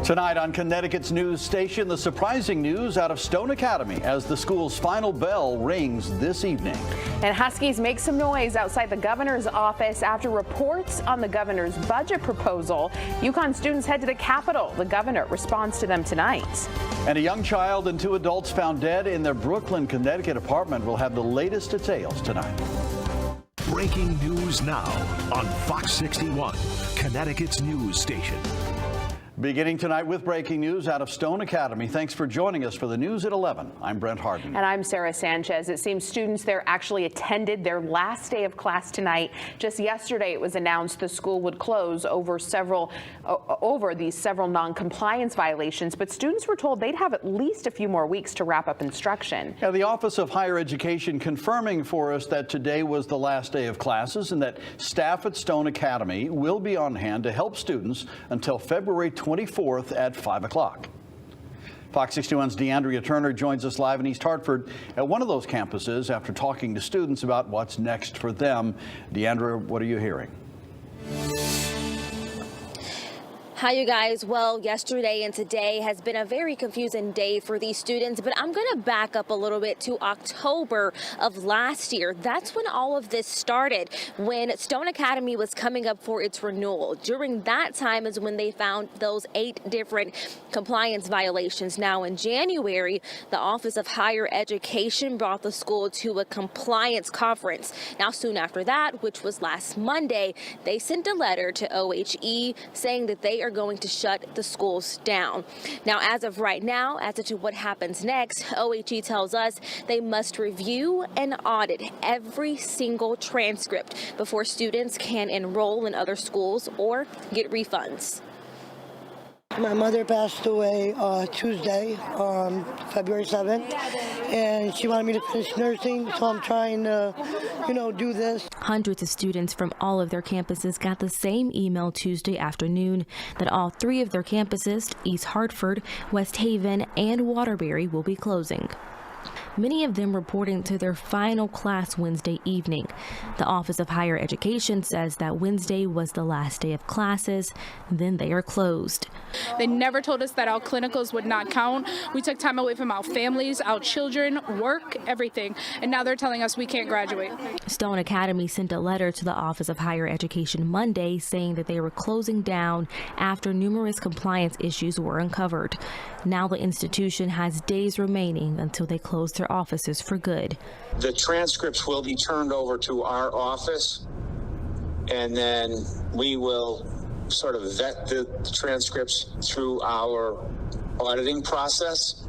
Tonight on Connecticut's news station, the surprising news out of Stone Academy as the school's final bell rings this evening. And Huskies make some noise outside the governor's office after reports on the governor's budget proposal. UConn students head to the Capitol. The governor responds to them tonight. And a young child and 2 adults found dead in their Brooklyn, Connecticut apartment. Will have the latest details tonight. Breaking news now on Fox 61, Connecticut's news station. Beginning tonight with breaking news out of Stone Academy. Thanks for joining us for the news at 11. I'm Brent Harden. And I'm Sarah Sanchez. It seems students there actually attended their last day of class tonight. Just yesterday, it was announced the school would close over these several non-compliance violations, but students were told they'd have at least a few more weeks to wrap up instruction. Now, the Office of Higher Education confirming for us that today was the last day of classes and that staff at Stone Academy will be on hand to help students until February 24th at 5 o'clock. Fox 61's DeAndrea Turner joins us live in East Hartford at one of those campuses after talking to students about what's next for them. DeAndrea, what are you hearing? Hi, you guys. Well, yesterday and today has been a very confusing day for these students, but I'm going to back up a little bit to October of last year. That's when all of this started, when Stone Academy was coming up for its renewal. During that time is when they found those 8 different compliance violations. Now, in January, the Office of Higher Education brought the school to a compliance conference. Now, soon after that, which was last Monday, they sent a letter to OHE saying that they are going to shut the schools down. Now, as of right now, as to what happens next, OHE tells us they must review and audit every single transcript before students can enroll in other schools or get refunds. My mother passed away Tuesday, February 7th, and she wanted me to finish nursing, so I'm trying to, do this. Hundreds of students from all of their campuses got the same email Tuesday afternoon that all 3 of their campuses, East Hartford, West Haven, and Waterbury, will be closing. Many of them reporting to their final class Wednesday evening. The Office of Higher Education says that Wednesday was the last day of classes, then they are closed. They never told us that our clinicals would not count. We took time away from our families, our children, work, everything, and now they're telling us we can't graduate. Stone Academy sent a letter to the Office of Higher Education Monday saying that they were closing down after numerous compliance issues were uncovered. Now the institution has days remaining until they close their offices for good. The transcripts will be turned over to our office, and then we will sort of vet the transcripts through our auditing process,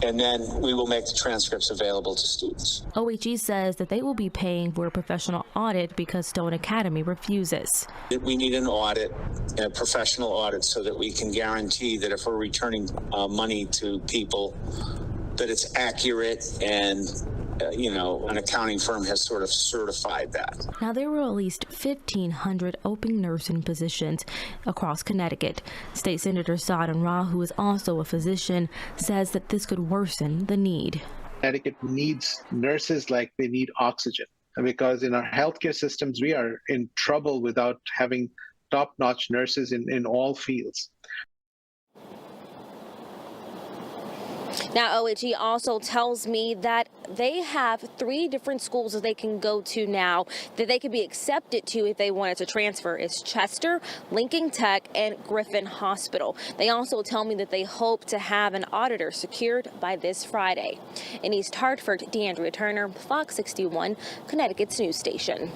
and then we will make the transcripts available to students. OHE says that they will be paying for a professional audit because Stone Academy refuses. We need an audit, a professional audit, so that we can guarantee that if we're returning money to people, that it's accurate, and an accounting firm has sort of certified that. Now, there were at least 1,500 open nursing positions across Connecticut. State Senator Saadan Rah, who is also a physician, says that this could worsen the need. Connecticut needs nurses like they need oxygen, because in our healthcare systems, we are in trouble without having top-notch nurses in all fields. Now, OHE also tells me that they have 3 different schools that they can go to now that they could be accepted to if they wanted to transfer. It's Chester, Lincoln Tech, and Griffin Hospital. They also tell me that they hope to have an auditor secured by this Friday. In East Hartford, DeAndrea Turner, Fox 61, Connecticut's news station.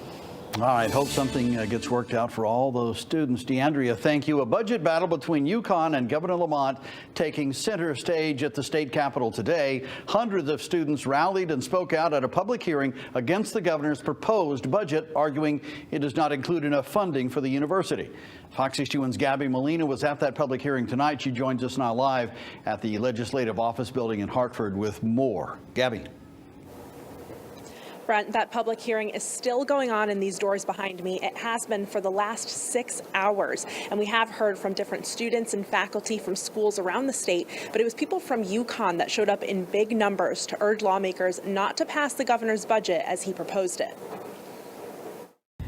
All right, hope something gets worked out for all those students. DeAndrea, thank you. A budget battle between UConn and Governor Lamont taking center stage at the state capitol today. Hundreds of students rallied and spoke out at a public hearing against the governor's proposed budget, arguing it does not include enough funding for the university. Fox 61's Gabby Molina was at that public hearing tonight. She joins us now live at the Legislative Office Building in Hartford with more. Gabby. Brent, that public hearing is still going on in these doors behind me. It has been for the last 6 hours, and we have heard from different students and faculty from schools around the state, but it was people from UConn that showed up in big numbers to urge lawmakers not to pass the governor's budget as he proposed it.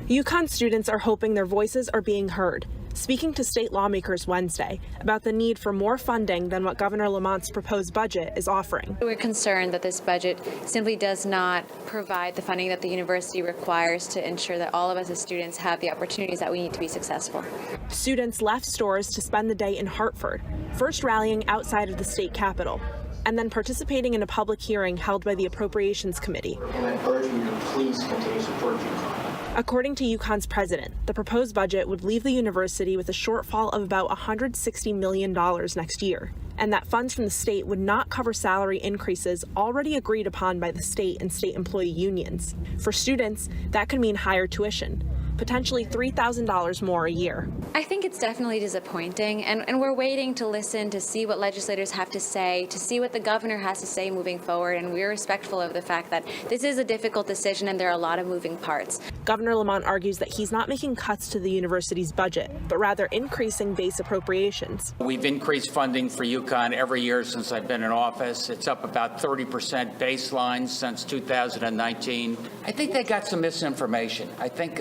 UConn students are hoping their voices are being heard. speaking to state lawmakers Wednesday about the need for more funding than what Governor Lamont's proposed budget is offering. We're concerned that this budget simply does not provide the funding that the university requires to ensure that all of us as students have the opportunities that we need to be successful. Students left stores to spend the day in Hartford, first rallying outside of the state capitol, and then participating in a public hearing held by the Appropriations Committee. And I urge you to please continue to support UConn. According to UConn's president, the proposed budget would leave the university with a shortfall of about $160 million next year, and that funds from the state would not cover salary increases already agreed upon by the state and state employee unions. For students, that could mean higher tuition, potentially $3,000 more a year. I think it's definitely disappointing, and we're waiting to listen to see what legislators have to say, to see what the governor has to say moving forward, and we're respectful of the fact that this is a difficult decision and there are a lot of moving parts. Governor Lamont argues that he's not making cuts to the university's budget, but rather increasing base appropriations. We've increased funding for UConn every year since I've been in office. It's up about 30% baseline since 2019. I think they got some misinformation. I think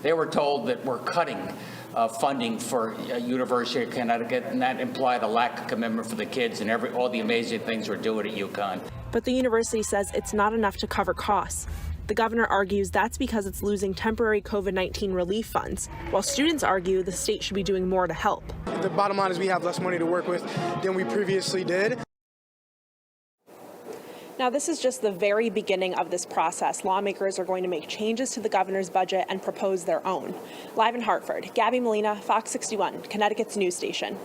they were told that we're cutting funding for University of Connecticut, and that implied a lack of commitment for the kids and all the amazing things we're doing at UConn. But the university says it's not enough to cover costs. The governor argues that's because it's losing temporary COVID-19 relief funds, while students argue the state should be doing more to help. The bottom line is we have less money to work with than we previously did. Now, this is just the very beginning of this process. Lawmakers are going to make changes to the governor's budget and propose their own. Live in Hartford, Gabby Molina, Fox 61, Connecticut's news station.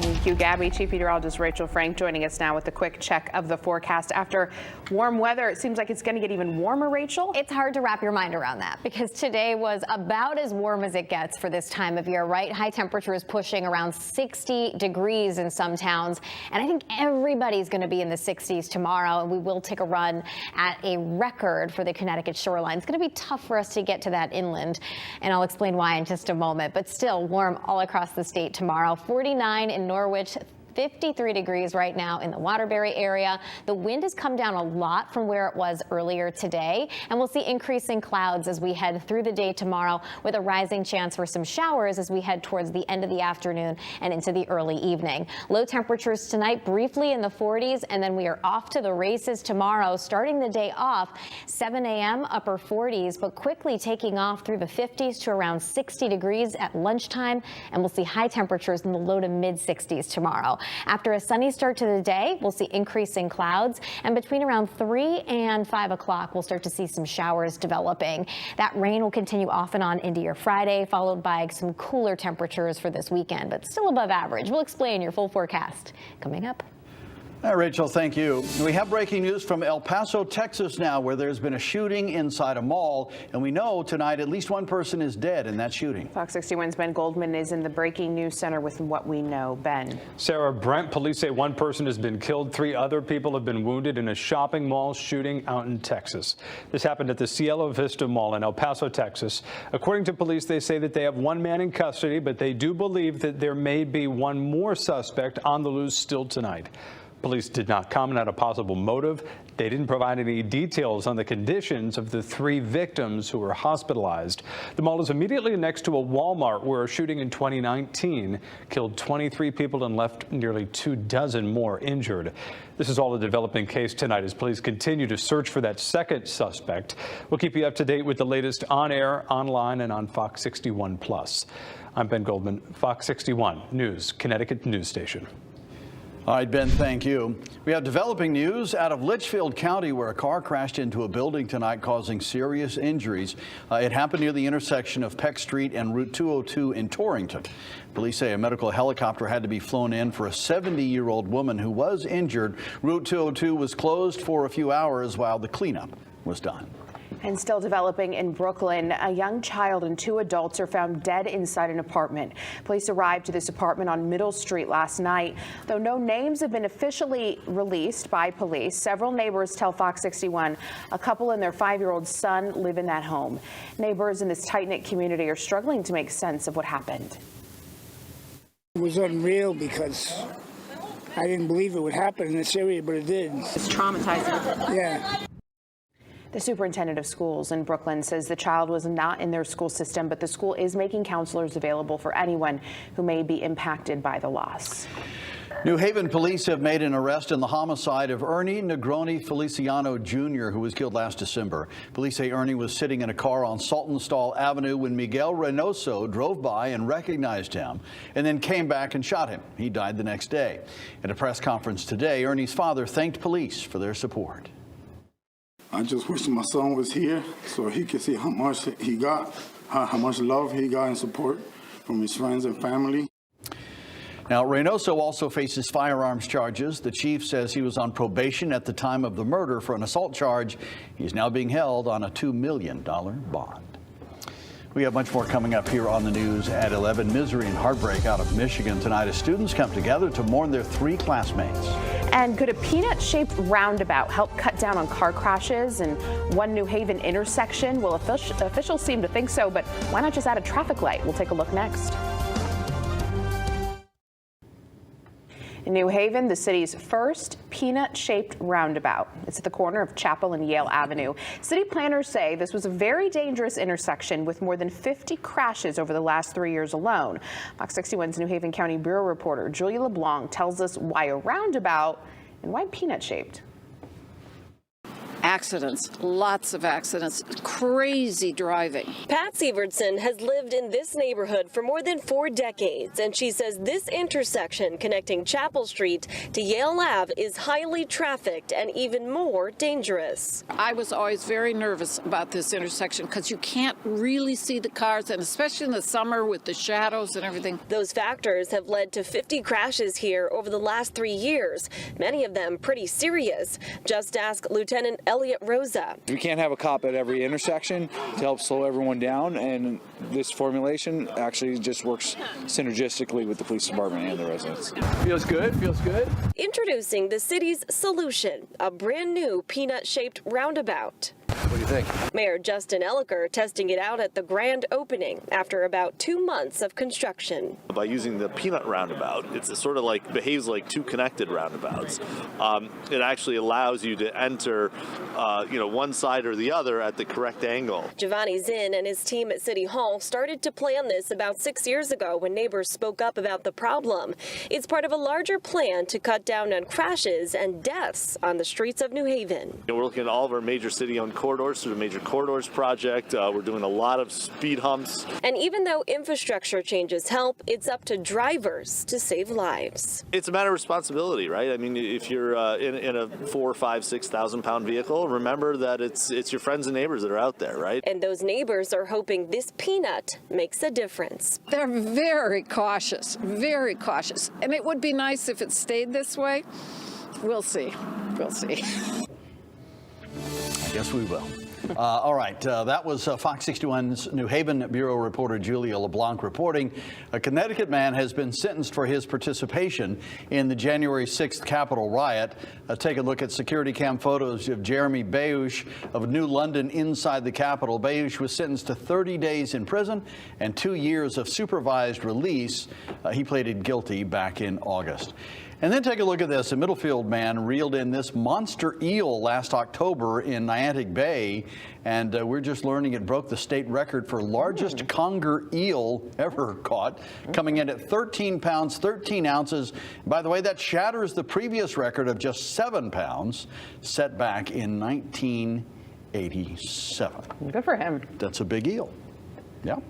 Thank you, Gabby. Chief Meteorologist Rachel Frank joining us now with a quick check of the forecast. After warm weather, it seems like it's going to get even warmer, Rachel? It's hard to wrap your mind around that because today was about as warm as it gets for this time of year, right? High temperatures pushing around 60 degrees in some towns. And I think everybody's going to be in the 60s tomorrow, and we will take a run at a record for the Connecticut shoreline. It's going to be tough for us to get to that inland, and I'll explain why in just a moment. But still warm all across the state tomorrow. 49 in Norwich, 53 degrees right now in the Waterbury area. The wind has come down a lot from where it was earlier today, and we'll see increasing clouds as we head through the day tomorrow, with a rising chance for some showers as we head towards the end of the afternoon and into the early evening. Low temperatures tonight briefly in the 40s, and then we are off to the races tomorrow, starting the day off 7 a.m. upper 40s, but quickly taking off through the 50s to around 60 degrees at lunchtime, and we'll see high temperatures in the low to mid 60s tomorrow. After a sunny start to the day, we'll see increasing clouds, and between around 3 and 5 o'clock, we'll start to see some showers developing. That rain will continue off and on into your Friday, followed by some cooler temperatures for this weekend, but still above average. We'll explain your full forecast coming up. Rachel, thank you. We have breaking news from El Paso, Texas now, where there's been a shooting inside a mall, and we know tonight at least one person is dead in that shooting. Fox 61's Ben Goldman is in the breaking news center with what we know. Ben. Sarah Brent, police say one person has been killed. 3 other people have been wounded in a shopping mall shooting out in Texas. This happened at the Cielo Vista Mall in El Paso, Texas. According to police, they say that they have one man in custody, but they do believe that there may be one more suspect on the loose still tonight. Police did not comment on a possible motive. They didn't provide any details on the conditions of the 3 victims who were hospitalized. The mall is immediately next to a Walmart where a shooting in 2019 killed 23 people and left nearly 24 more injured. This is all a developing case tonight as police continue to search for that second suspect. We'll keep you up to date with the latest on air, online, and on Fox 61 Plus. I'm Ben Goldman, Fox 61 News, Connecticut News Station. All right, Ben, thank you. We have developing news out of Litchfield County, where a car crashed into a building tonight, causing serious injuries. It happened near the intersection of Peck Street and Route 202 in Torrington. Police say a medical helicopter had to be flown in for a 70-year-old woman who was injured. Route 202 was closed for a few hours while the cleanup was done. And still developing in Brooklyn, a young child and 2 adults are found dead inside an apartment. Police arrived to this apartment on Middle Street last night. Though no names have been officially released by police, several neighbors tell Fox 61 a couple and their 5-year-old son live in that home. Neighbors in this tight-knit community are struggling to make sense of what happened. It was unreal because I didn't believe it would happen in this area, but it did. It's traumatizing. Yeah. The superintendent of schools in Brooklyn says the child was not in their school system, but the school is making counselors available for anyone who may be impacted by the loss. New Haven police have made an arrest in the homicide of Ernie Negroni Feliciano Jr., who was killed last December. Police say Ernie was sitting in a car on Saltonstall Avenue when Miguel Reynoso drove by and recognized him and then came back and shot him. He died the next day. At a press conference today, Ernie's father thanked police for their support. I just wish my son was here so he could see how much he got, how much love he got and support from his friends and family. Now, Reynoso also faces firearms charges. The chief says he was on probation at the time of the murder for an assault charge. He's now being held on a $2 million bond. We have much more coming up here on the news at 11. Misery and heartbreak out of Michigan tonight as students come together to mourn their 3 classmates. And could a peanut-shaped roundabout help cut down on car crashes in one New Haven intersection? Well, officials seem to think so, but why not just add a traffic light? We'll take a look next. In New Haven, the city's first peanut-shaped roundabout. It's at the corner of Chapel and Yale Avenue. City planners say this was a very dangerous intersection with more than 50 crashes over the last 3 years alone. Fox 61's New Haven County Bureau reporter Julia LeBlanc tells us why a roundabout and why peanut-shaped. Accidents, lots of accidents, crazy driving. Pat Sievertson has lived in this neighborhood for more than 4 decades, and she says this intersection connecting Chapel Street to Yale Ave is highly trafficked and even more dangerous. I was always very nervous about this intersection because you can't really see the cars, and especially in the summer with the shadows and everything. Those factors have led to 50 crashes here over the last 3 years, many of them pretty serious. Just ask Lieutenant Elliot Rosa. We can't have a cop at every intersection to help slow everyone down, and this formulation actually just works synergistically with the police department and the residents. Feels good, feels good. Introducing the city's solution, a brand new peanut-shaped roundabout. What do you think? Mayor Justin Elliker testing it out at the grand opening after about 2 months of construction. By using the peanut roundabout, it's sort of like behaves like 2 connected roundabouts. It actually allows you to enter, one side or the other at the correct angle. Giovanni Zinn and his team at City Hall started to plan this about 6 years ago when neighbors spoke up about the problem. It's part of a larger plan to cut down on crashes and deaths on the streets of New Haven. We're looking at all of our major city-owned corridors through the Major Corridors Project. We're doing a lot of speed humps. And even though infrastructure changes help, it's up to drivers to save lives. It's a matter of responsibility, right? I mean, if you're in a 4, 5, 6,000 pound vehicle, remember that it's your friends and neighbors that are out there, right? And those neighbors are hoping this peanut makes a difference. They're very cautious, and it would be nice if it stayed this way. We'll see. We'll see. I guess we will. All right, that was Fox 61's New Haven Bureau reporter Julia LeBlanc reporting. A Connecticut man has been sentenced for his participation in the January 6th Capitol riot. Take a look at security cam photos of Jeremy Bayoush of New London inside the Capitol. Bayoush was sentenced to 30 days in prison and 2 years of supervised release. He pleaded guilty back in August. And then take a look at this. A Middlefield man reeled in this monster eel last October in Niantic Bay, and we're just learning it broke the state record for largest conger eel ever caught, coming in at 13 pounds, 13 ounces. By the way, that shatters the previous record of just 7 pounds set back in 1987. Good for him. That's a big eel. Yeah.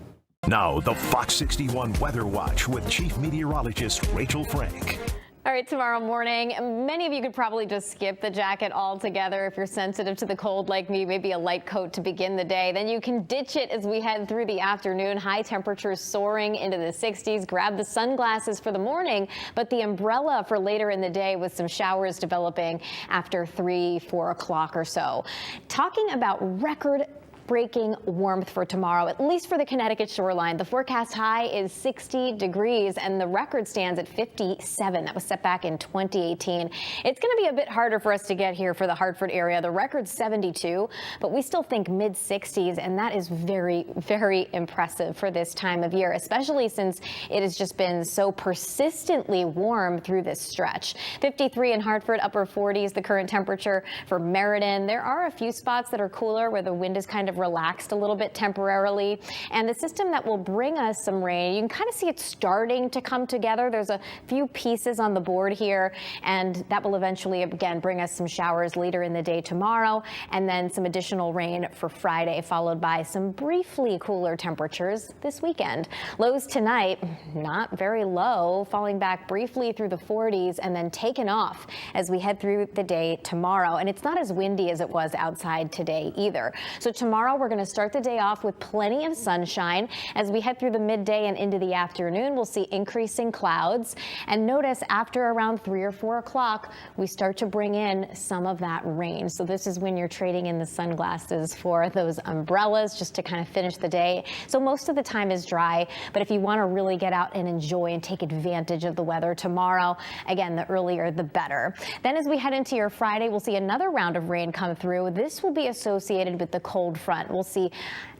Now, the Fox 61 Weather Watch with Chief Meteorologist Rachel Frank. All right, tomorrow morning, many of you could probably just skip the jacket altogether if you're sensitive to the cold like me, maybe a light coat to begin the day. Then you can ditch it as we head through the afternoon. High temperatures soaring into the 60s. Grab the sunglasses for the morning, but the umbrella for later in the day with some showers developing after 3, 4 o'clock or so. Talking about record breaking warmth for tomorrow, at least for the Connecticut shoreline. The forecast high is 60 degrees and the record stands at 57. That was set back in 2018. It's going to be a bit harder for us to get here for the Hartford area. The record's 72, but we still think mid 60s, and that is very, very impressive for this time of year, especially since it has just been so persistently warm through this stretch. 53 in Hartford, upper 40s, the current temperature for Meriden. There are a few spots that are cooler where the wind is kind of relaxed a little bit temporarily. And the system that will bring us some rain, you can kind of see it starting to come together. There's a few pieces on the board here, and that will eventually again bring us some showers later in the day tomorrow, and then some additional rain for Friday, followed by some briefly cooler temperatures this weekend. Lows tonight, not very low, falling back briefly through the 40s and then taken off as we head through the day tomorrow. And it's not as windy as it was outside today either. So tomorrow we're going to start the day off with plenty of sunshine. As we head through the midday and into the afternoon, we'll see increasing clouds. And notice after around 3 or 4 o'clock, we start to bring in some of that rain. So this is when you're trading in the sunglasses for those umbrellas just to kind of finish the day. So most of the time is dry, but if you want to really get out and enjoy and take advantage of the weather tomorrow, again, the earlier the better. Then as we head into your Friday, we'll see another round of rain come through. This will be associated with the cold front. We'll see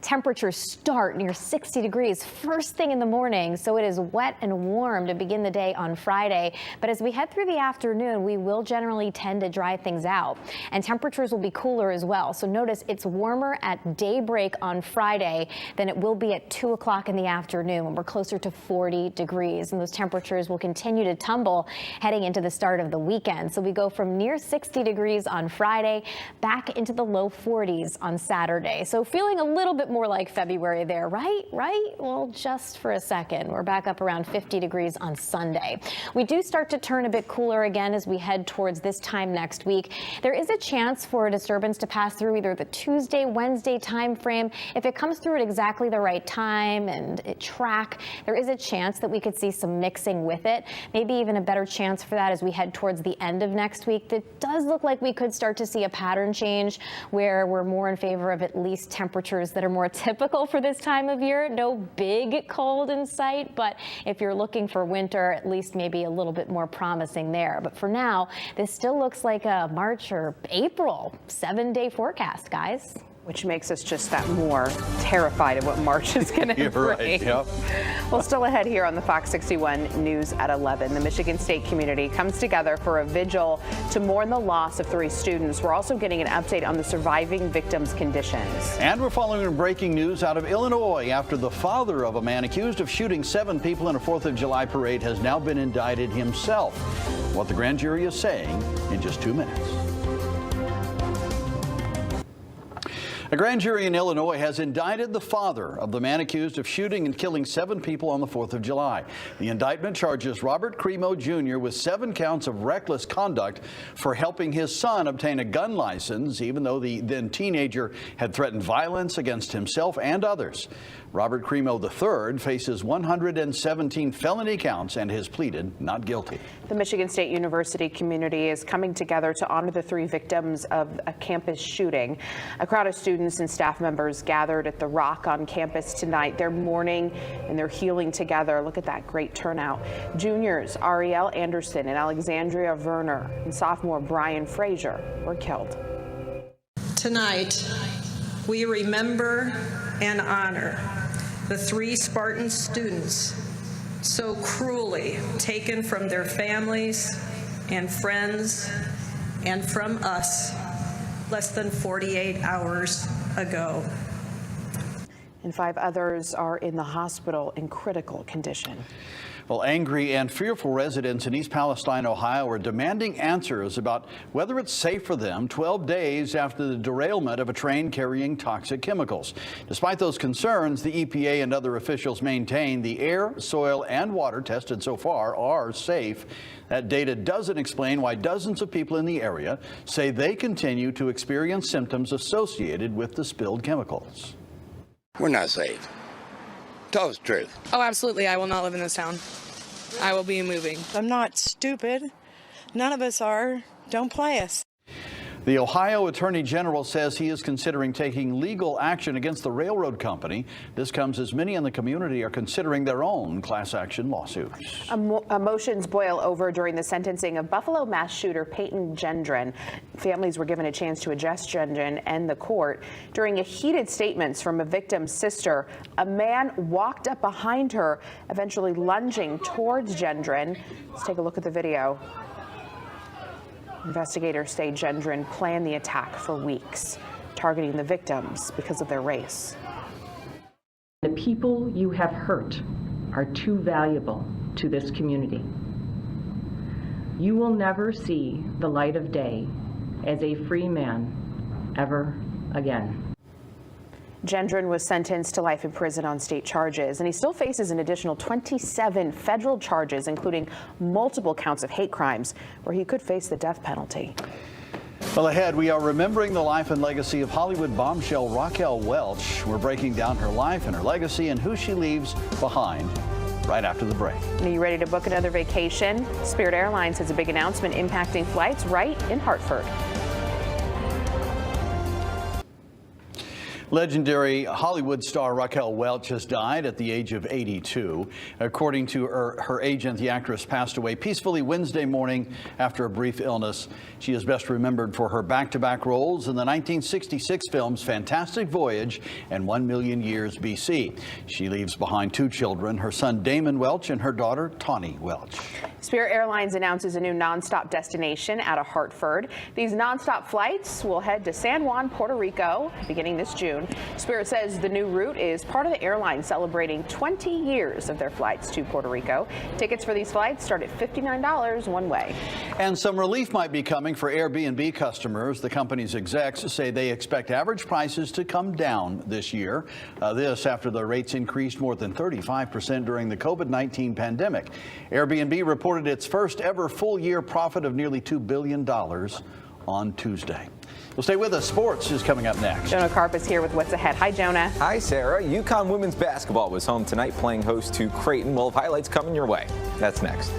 temperatures start near 60 degrees first thing in the morning, so it is wet and warm to begin the day on Friday. But as we head through the afternoon, we will generally tend to dry things out, and temperatures will be cooler as well. So notice it's warmer at daybreak on Friday than it will be at 2 o'clock in the afternoon when we're closer to 40 degrees, and those temperatures will continue to tumble heading into the start of the weekend. So we go from near 60 degrees on Friday back into the low 40s on Saturday. So feeling a little bit more like February there, right? Well, just for a second. We're back up around 50 degrees on Sunday. We do start to turn a bit cooler again as we head towards this time next week. There is a chance for a disturbance to pass through either the Tuesday, Wednesday time frame. If it comes through at exactly the right time and it track, there is a chance that we could see some mixing with it. Maybe even a better chance for that as we head towards the end of next week. It does look like we could start to see a pattern change where we're more in favor of at least temperatures that are more typical for this time of year. No big cold in sight, but if you're looking for winter, at least maybe a little bit more promising there. But for now, this still looks like a March or April 7-day forecast, guys. Which makes us just that more terrified of what March is going to bring. Right, yep. Well, still ahead here on the Fox 61 News at 11. The Michigan State community comes together for a vigil to mourn the loss of 3 students. We're also getting an update on the surviving victims' conditions. And we're following breaking news out of Illinois after the father of a man accused of shooting 7 people in a 4th of July parade has now been indicted himself. What the grand jury is saying in just 2 minutes. A grand jury in Illinois has indicted the father of the man accused of shooting and killing 7 people on the 4th of July. The indictment charges Robert Cremo Jr. with 7 counts of reckless conduct for helping his son obtain a gun license, even though the then teenager had threatened violence against himself and others. Robert Cremo III faces 117 felony counts and has pleaded not guilty. The Michigan State University community is coming together to honor the 3 victims of a campus shooting. A crowd of students and staff members gathered at the Rock on campus tonight. They're mourning and they're healing together. Look at that great turnout. Juniors Ariel Anderson and Alexandria Werner and sophomore Brian Frazier were killed. Tonight, we remember and honor the 3 Spartan students so cruelly taken from their families and friends and from us less than 48 hours ago. And 5 others are in the hospital in critical condition. Well, angry and fearful residents in East Palestine, Ohio, are demanding answers about whether it's safe for them 12 days after the derailment of a train carrying toxic chemicals. Despite those concerns, the EPA and other officials maintain the air, soil, and water tested so far are safe. That data doesn't explain why dozens of people in the area say they continue to experience symptoms associated with the spilled chemicals. We're not safe. Tell us the truth. Oh, absolutely. I will not live in this town. I will be moving. I'm not stupid. None of us are. Don't play us. The Ohio Attorney General says he is considering taking legal action against the railroad company. This comes as many in the community are considering their own class action lawsuits. Emotions boil over during the sentencing of Buffalo mass shooter Peyton Gendron. Families were given a chance to address Gendron and the court. During a heated statements from a victim's sister, a man walked up behind her, eventually lunging towards Gendron. Let's take a look at the video. Investigators say Gendron planned the attack for weeks, targeting the victims because of their race. The people you have hurt are too valuable to this community. You will never see the light of day as a free man ever again. Gendron was sentenced to life in prison on state charges, and he still faces an additional 27 federal charges, including multiple counts of hate crimes, where he could face the death penalty. Well, ahead, we are remembering the life and legacy of Hollywood bombshell Raquel Welch. We're breaking down her life and her legacy and who she leaves behind right after the break. Are you ready to book another vacation? Spirit Airlines has a big announcement impacting flights right in Hartford. Legendary Hollywood star Raquel Welch has died at the age of 82. According to her agent, the actress passed away peacefully Wednesday morning after a brief illness. She is best remembered for her back-to-back roles in the 1966 films Fantastic Voyage and 1 Million Years BC. She leaves behind 2 children, her son Damon Welch and her daughter Tawny Welch. Spirit Airlines announces a new nonstop destination out of Hartford. These nonstop flights will head to San Juan, Puerto Rico, beginning this June. Spirit says the new route is part of the airline celebrating 20 years of their flights to Puerto Rico. Tickets for these flights start at $59 one way. And some relief might be coming for Airbnb customers. The company's execs say they expect average prices to come down this year. This after the rates increased more than 35% during the COVID-19 pandemic. Airbnb reported its first ever full year profit of nearly $2 billion on Tuesday. Well, stay with us. Sports is coming up next. Jonah Karp is here with what's ahead. Hi, Jonah. Hi, Sarah. UConn women's basketball was home tonight playing host to Creighton. We'll have highlights coming your way. That's next.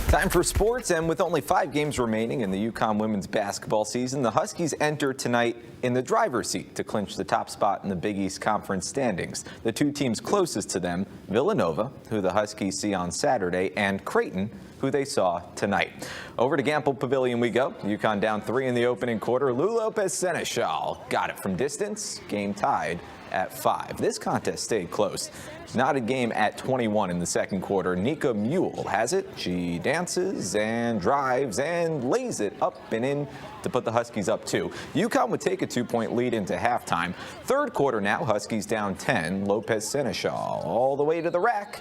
Time for sports, and with only 5 games remaining in the UConn women's basketball season, the Huskies enter tonight in the driver's seat to clinch the top spot in the Big East Conference standings. The 2 teams closest to them, Villanova, who the Huskies see on Saturday, and Creighton, who they saw tonight. Over to Gamble Pavilion we go. UConn down 3 in the opening quarter. Lou Lopez-Seneschal got it from distance. Game tied at 5. This contest stayed close. Not a game at 21 in the second quarter. Nika Mule has it. She dances and drives and lays it up and in to put the Huskies up 2. UConn would take a 2-point lead into halftime. Third quarter now, Huskies down 10. Lopez-Seneschal all the way to the rack.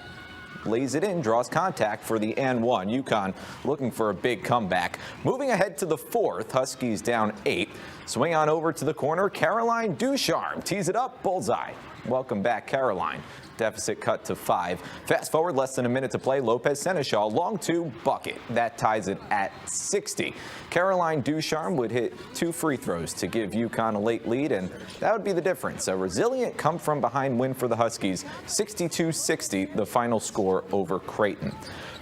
Lays it in, draws contact for the and 1. UConn looking for a big comeback. Moving ahead to the fourth, Huskies down 8. Swing on over to the corner. Caroline Ducharme tees it up, bullseye. Welcome back, Caroline. Deficit cut to 5. Fast forward, less than a minute to play. Lopez-Seneschal, long 2, bucket. That ties it at 60. Caroline Ducharme would hit 2 free throws to give UConn a late lead, and that would be the difference. A resilient come-from-behind win for the Huskies. 62-60, the final score over Creighton.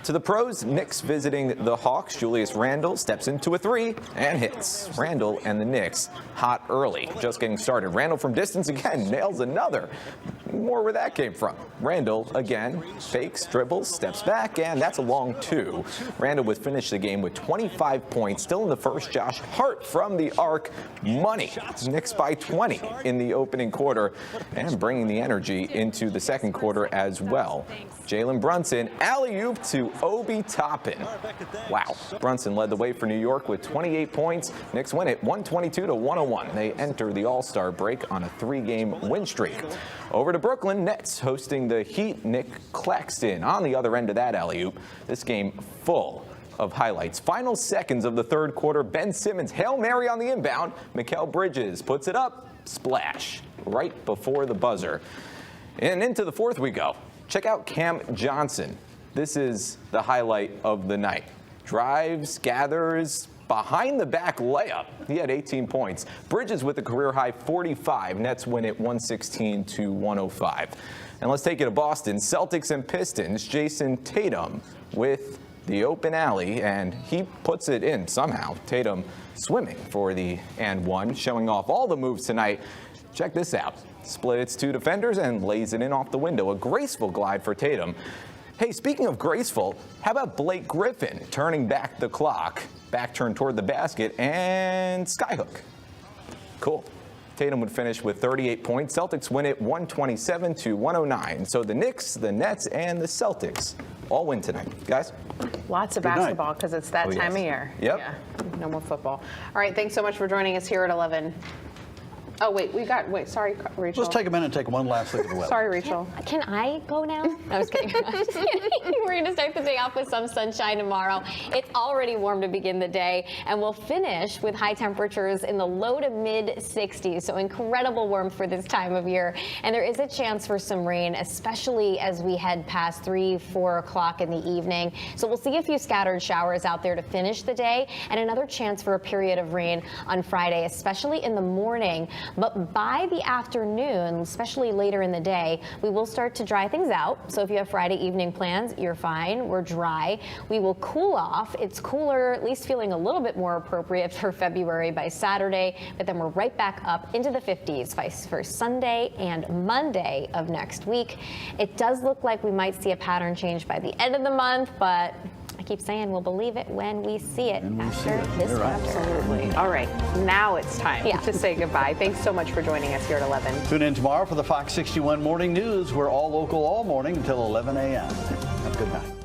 To the pros, Knicks visiting the Hawks. Julius Randle steps into a 3 and hits. Randle and the Knicks hot early. Just getting started. Randle from distance again, nails another. More where that came from. Randle again, fakes, dribbles, steps back, and that's a long 2. Randle would finish the game with 25 points. Still in the first, Josh Hart from the arc. Money. Knicks by 20 in the opening quarter and bringing the energy into the second quarter as well. Jalen Brunson, alley-oop to Obi Toppin. Wow. Brunson led the way for New York with 28 points. Knicks win it 122-101. They enter the All-Star break on a 3-game win streak. Over to Brooklyn, Nets hosting the Heat. Nick Claxton on the other end of that alley-oop. This game full of highlights. Final seconds of the third quarter. Ben Simmons, Hail Mary on the inbound. Mikal Bridges puts it up. Splash right before the buzzer. And into the fourth we go. Check out Cam Johnson. This is the highlight of the night. Drives, gathers, behind the back layup. He had 18 points. Bridges with a career high 45. Nets win it 116-105. And let's take it to Boston. Celtics and Pistons. Jason Tatum with the open alley, and he puts it in somehow. Tatum swimming for the and one, showing off all the moves tonight. Check this out. Splits two defenders and lays it in off the window. A graceful glide for Tatum. Hey, speaking of graceful, how about Blake Griffin turning back the clock? Back turn toward the basket and skyhook. Cool. Tatum would finish with 38 points. Celtics win it 127-109. So the Knicks, the Nets, and the Celtics all win tonight. Guys? Lots of basketball because it's that time of year. Yep. Yeah. No more football. All right. Thanks so much for joining us here at 11. Oh, wait. Sorry, Rachel. Let's take a minute and take one last look at the weather. Sorry, Rachel. Can I go now? No, I was kidding. I'm just kidding. We're going to start the day off with some sunshine tomorrow. It's already warm to begin the day, and we'll finish with high temperatures in the low to mid 60s. So incredible warmth for this time of year. And there is a chance for some rain, especially as we head past 3-4 o'clock in the evening. So we'll see a few scattered showers out there to finish the day, and another chance for a period of rain on Friday, especially in the morning. But by the afternoon, especially later in the day, we will start to dry things out. So if you have Friday evening plans, you're fine. We're dry. We will cool off. It's cooler, at least feeling a little bit more appropriate for February by Saturday, but then we're right back up into the 50s for Sunday and Monday of next week. It does look like we might see a pattern change by the end of the month, but I keep saying we'll believe it when we see it after this chapter. Absolutely. All right. Now it's time to say goodbye. Thanks so much for joining us here at 11. Tune in tomorrow for the Fox 61 Morning News. We're all local all morning until 11 a.m. Have a good night.